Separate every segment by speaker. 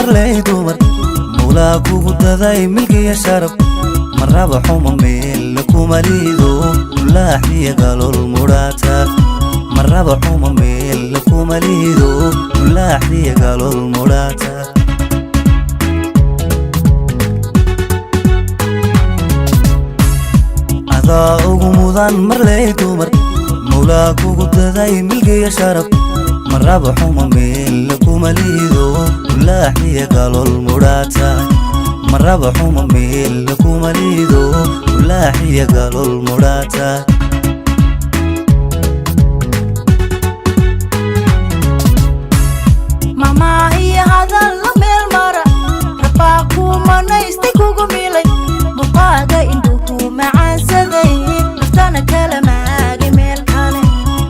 Speaker 1: مرلي دومر مولاك وقداي ملقي يا شرف مرة حوم ميلك ومريدو لا حي قالوا المراتب مرة حوم ميلك ومريدو لا حي قالوا المراتب هذا أغمضان مرلي دومر مولاك وقداي ملقي يا شرف مرة حوم ميلك ومريدو لا حي قالوا المراتب مرة حوم ميلك ومريدو لا حي قالوا المراتب
Speaker 2: ماما هي هذا الميل مرة رباكو مانا يستيقوكو ميلي مقاقا اندوكو معان سذي نفتانا كلماقي ميل كالي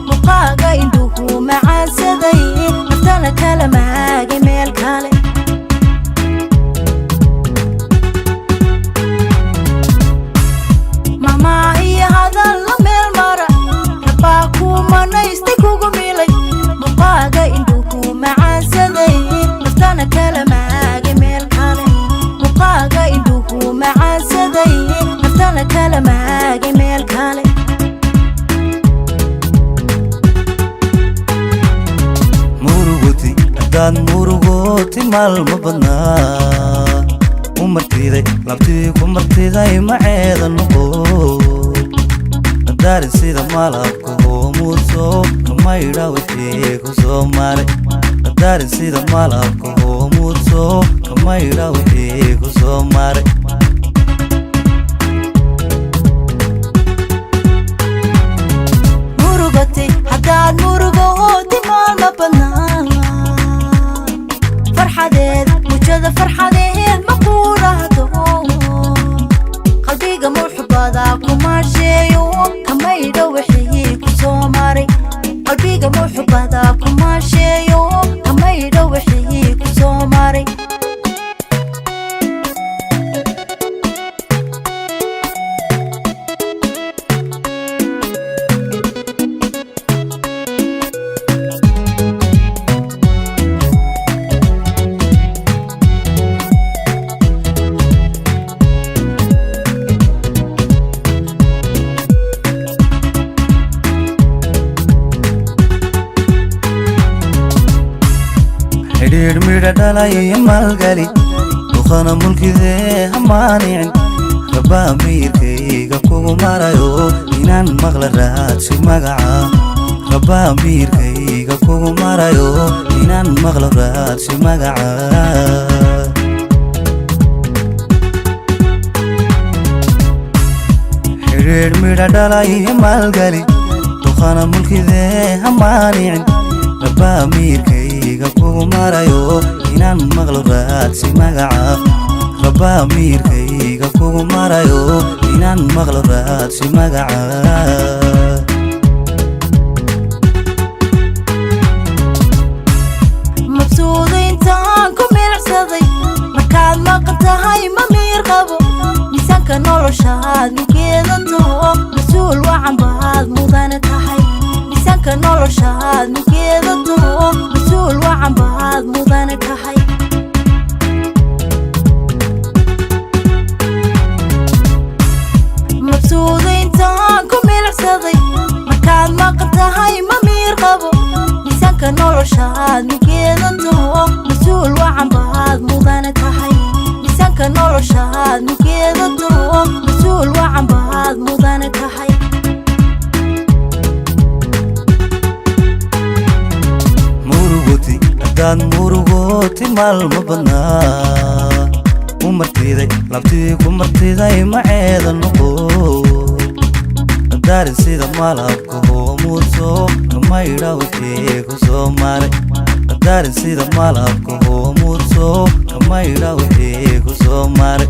Speaker 2: مقاقا اندوكو معان سذي نفتانا كلماقي ميل كالي ماما هي هذا الميل مرة رباكو مانا يستيقوكو ميلي مقاقا اندوكو معان سذي نفتانا كلماقي ميل كالي مقاقا اندوكو معان سذي نفتانا كلماقي ميل كالي
Speaker 1: muruguti haddaad murugooti maalma badnaa u martiday labtii ku martiday maceeda noqo daarin sida malabka hoomuudso kamaydha wixii ku soo maray daarin sida malabka hoomuudso kamaydha wixii ku soo maray
Speaker 2: murugati haddaad murugooti maalma badnaa farxadeed mujada farxadeed ma quurahdo qalbiga muxubada kumaasheeyo kamaydha wixii ku soo maray qalbiga muxubada kumaasheeyo kamaydha wixii ku soo maray
Speaker 1: xidhiidh midha dhalay maalgali duqana mulkidee hamaanicin rabbaa miirkayga kugu marayo inaan maqla raadsi magaca rabbaa miirkayga kugu marayo inaan maqla raadsi magaca xidhiidh midha dhalay maalgali duqana mulkidee hamaanicin rabbaa miirkayga kugu marayo inaan maqlo raadsi magaca rabbaa miirkayga kugu marayo inaan maqlo raadsi magaca
Speaker 2: mabsuuda intaan ku milicsaday markaad maqan tahay ma miir qabo miisaanka noloshaad mugeeda taho mas-uul wacan baad mudane tahay miisaanka noloshaad mugeeda taho mas-uul wacan baad mudane tahay mabsuuda intaan ku milicsaday markaad maqan tahay ma miir qabo miisaanka noloshaad mugeeda taho mas-uul wacan baad mudane tahay miisaanka noloshaad mugeeda taho mas-uul wacan baad mudane tahay
Speaker 1: muruguti haddaad murugooti maalma badnaa u martiday labtii ku martiday maceeda noqo daarin sida malabka hoomuudso kamaydha wixii ku soo maray daarin sida malabka hoomuudso kamaydha wixii ku soo maray